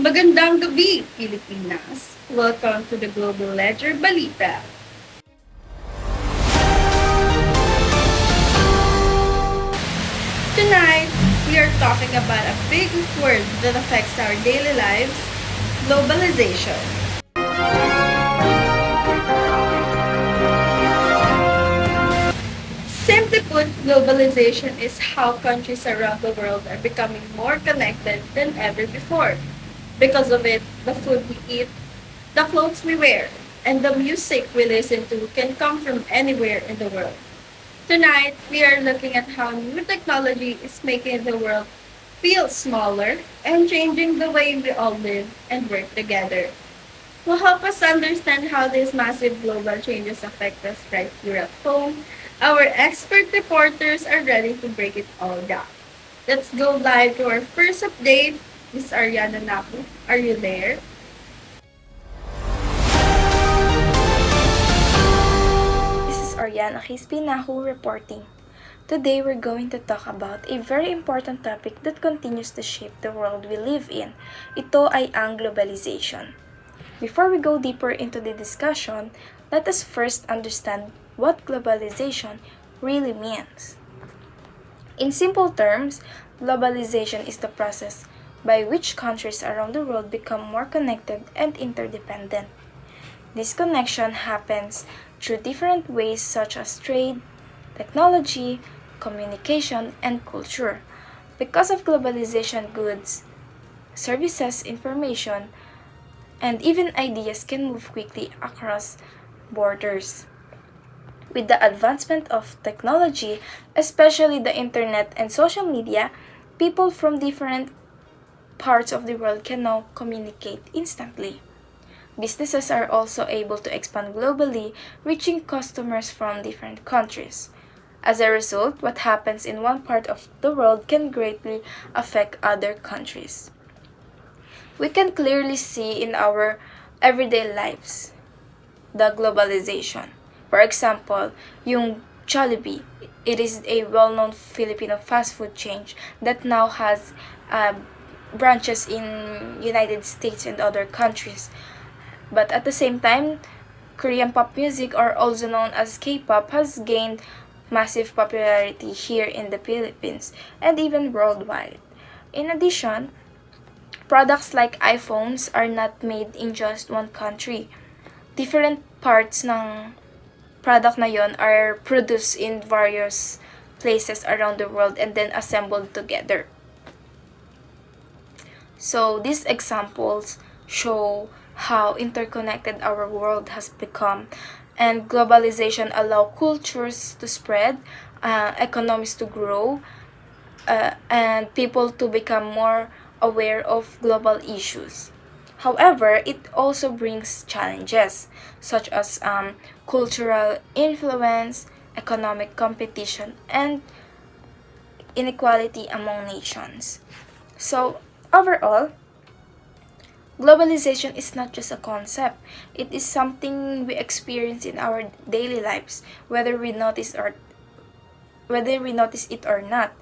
Magandang gabi, Pilipinas! Welcome to the Global Ledger Balita. Tonight, we are talking about a big word that affects our daily lives, globalization. Simply put, globalization is how countries around the world are becoming more connected than ever before. Because of it, the food we eat, the clothes we wear, and the music we listen to can come from anywhere in the world. Tonight, we are looking at how new technology is making the world feel smaller and changing the way we all live and work together. To help us understand how these massive global changes affect us right here at home, our expert reporters are ready to break it all down. Let's go live to our first update. Miss Arianna Nacu, are you there? This is Arianna Nacu reporting. Today we're going to talk about a very important topic that continues to shape the world we live in. Ito ay ang globalization. Before we go deeper into the discussion, let us first understand what globalization really means. In simple terms, globalization is the process by which countries around the world become more connected and interdependent. This connection happens through different ways such as trade, technology, communication, and culture. Because of globalization, goods, services, information, and even ideas can move quickly across borders. With the advancement of technology, especially the internet and social media, people from different parts of the world can now communicate instantly. Businesses are also able to expand globally, reaching customers from different countries. As a result, what happens in one part of the world can greatly affect other countries. We can clearly see in our everyday lives the globalization. For example, yung Jollibee, it is a well-known Filipino fast food chain that now has branches in United States and other countries. But at the same time, Korean pop music, or also known as K-pop, has gained massive popularity here in the Philippines and even worldwide. In addition, products like iPhones are not made in just one country. Different parts ng product na yon are produced in various places around the world and then assembled together. So these examples show how interconnected our world has become, and globalization allows cultures to spread, economies to grow, and people to become more aware of global issues. However, it also brings challenges such as cultural influence, economic competition, and inequality among nations. So, overall, globalization is not just a concept. It is something we experience in our daily lives, whether we notice it or not.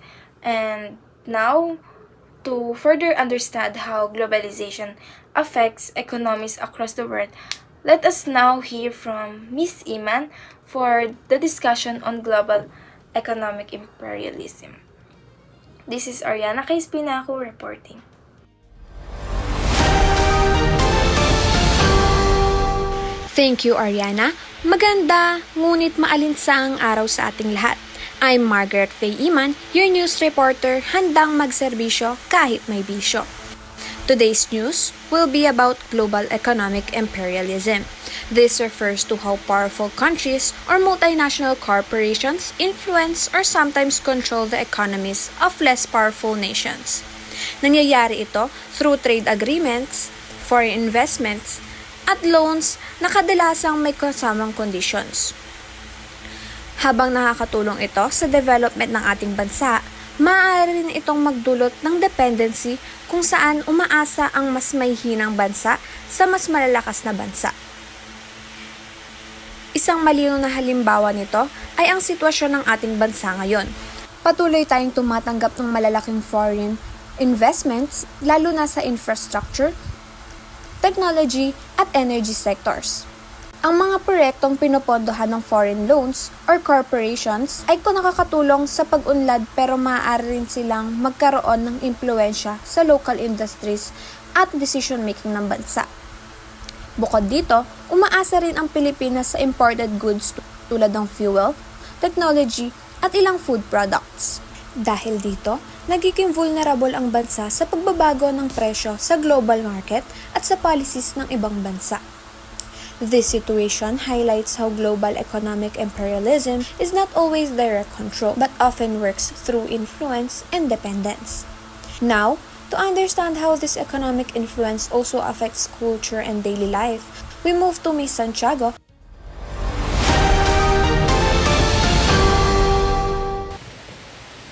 And now, to further understand how globalization affects economies across the world, let us now hear from Miss Iman for the discussion on global economic imperialism. This is Arianna reporting. Thank you, Arianna. Maganda, ngunit maalinsaang araw sa ating lahat. I'm Margarette Faye Iman, your news reporter, handang magserbisyo kahit may bisyo. Today's news will be about global economic imperialism. This refers to how powerful countries or multinational corporations influence or sometimes control the economies of less powerful nations. Nangyayari ito through trade agreements, foreign investments, at loans na kadalasang may kasamang conditions. Habang nakakatulong ito sa development ng ating bansa, maaari rin itong magdulot ng dependency kung saan umaasa ang mas mahihinang bansa sa mas malalakas na bansa. Isang malinaw na halimbawa nito ay ang sitwasyon ng ating bansa ngayon. Patuloy tayong tumatanggap ng malalaking foreign investments, lalo na sa infrastructure, technology, at energy sectors. Ang mga proyektong pinopondohan ng foreign loans or corporations ay nakakatulong sa pag-unlad pero maaari rin silang magkaroon ng impluensya sa local industries at decision-making ng bansa. Bukod dito, umaasa rin ang Pilipinas sa imported goods tulad ng fuel, technology, at ilang food products. Dahil dito, nagiging vulnerable ang bansa sa pagbabago ng presyo sa global market at sa policies ng ibang bansa. This situation highlights how global economic imperialism is not always direct control but often works through influence and dependence. Now, to understand how this economic influence also affects culture and daily life, we move to Miss Santiago.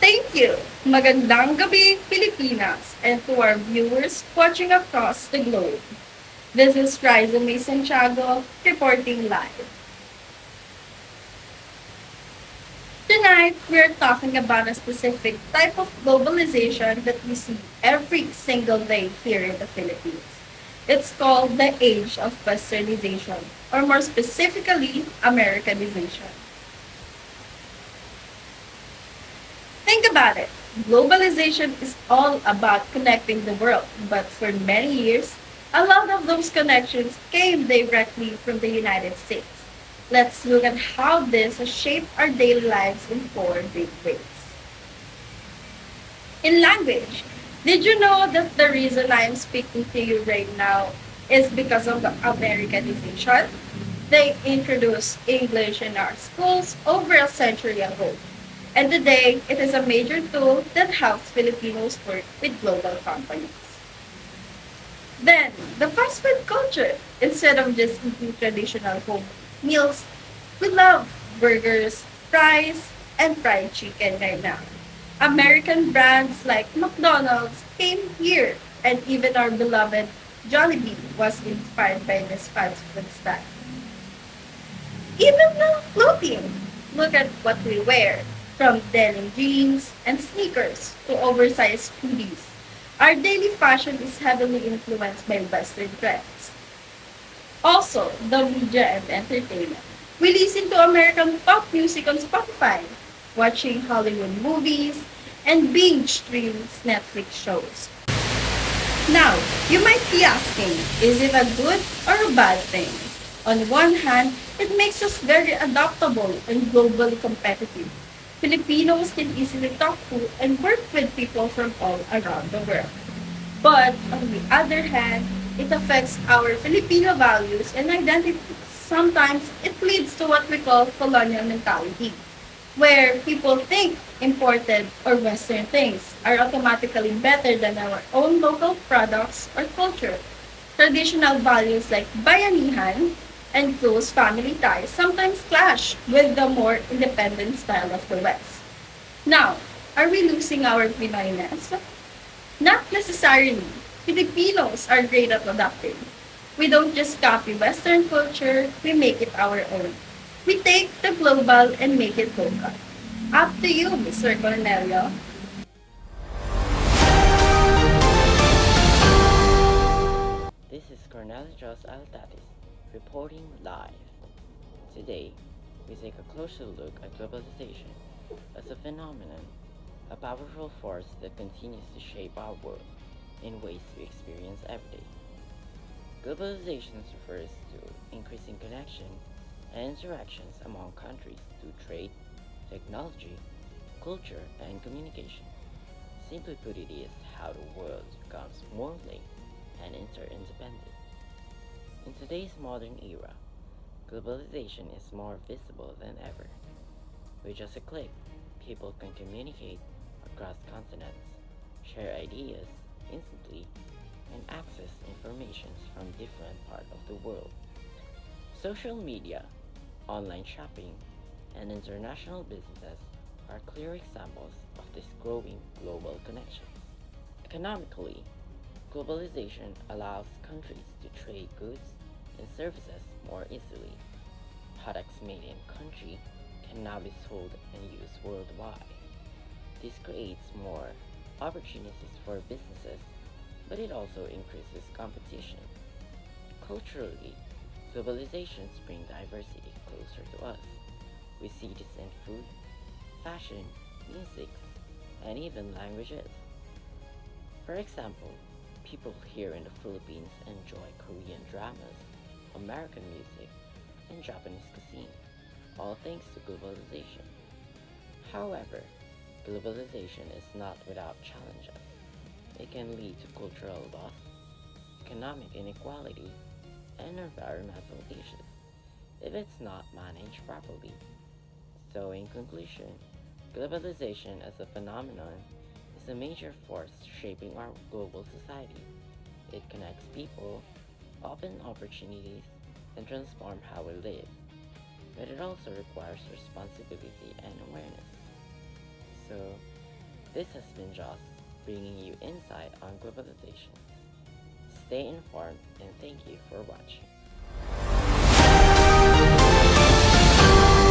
Thank you! Magandang gabi, Pilipinas, and to our viewers watching across the globe. This is Raiza B. Santiago reporting live. Tonight, we're talking about a specific type of globalization that we see every single day here in the Philippines. It's called the age of Westernization, or more specifically, Americanization. Think about it. Globalization is all about connecting the world, but for many years, a lot of those connections came directly from the United States. Let's look at how this has shaped our daily lives in four big ways. In language, did you know that the reason I am speaking to you right now is because of the Americanization? They introduced English in our schools over a century ago. And today, it is a major tool that helps Filipinos work with global companies. Then, the fast food culture. Instead of just eating traditional home meals, we love burgers, fries, and fried chicken right now. American brands like McDonald's came here, and even our beloved Jollibee was inspired by this fast food style. Even the clothing. Look at what we wear, from denim jeans and sneakers to oversized hoodies. Our daily fashion is heavily influenced by Western trends. Also, the media and entertainment. We listen to American pop music on Spotify, watching Hollywood movies, and binge stream Netflix shows. Now, you might be asking, is it a good or a bad thing? On one hand, it makes us very adaptable and globally competitive. Filipinos can easily talk to and work with people from all around the world. But on the other hand, it affects our Filipino values and identity. Sometimes it leads to what we call colonial mentality, where people think imported or Western things are automatically better than our own local products or culture. Traditional values like bayanihan and close family ties sometimes clash with the more independent style of the West. Now, are we losing our Pinoyness? Not necessarily. Filipinos are great at adapting. We don't just copy Western culture, we make it our own. We take the global and make it local. Up to you, Mr. Cornelio. This is Cornelio Altatis reporting live. Today, we take a closer look at globalization as a phenomenon, a powerful force that continues to shape our world in ways we experience every day. Globalization refers to increasing connection and interactions among countries through trade, technology, culture, and communication. Simply put, it is how the world becomes more linked and interdependent. In today's modern era, globalization is more visible than ever. With just a click, people can communicate across continents, share ideas instantly, and access information from different parts of the world. Social media, online shopping, and international businesses are clear examples of this growing global connections. Economically, globalization allows countries to trade goods and services more easily. Products made in country can now be sold and used worldwide. This creates more opportunities for businesses, but it also increases competition. Culturally, globalization brings diversity closer to us. We see this in food, fashion, music, and even languages. For example, people here in the Philippines enjoy Korean dramas, American music, and Japanese cuisine, all thanks to globalization. However, globalization is not without challenges. It can lead to cultural loss, economic inequality, and environmental issues if it's not managed properly. So, in conclusion, globalization as a phenomenon is a major force shaping our global society. It connects people, opens opportunities, and transforms how we live. But it also requires responsibility and awareness. So, this has been Joss bringing you insight on globalization. Stay informed and thank you for watching.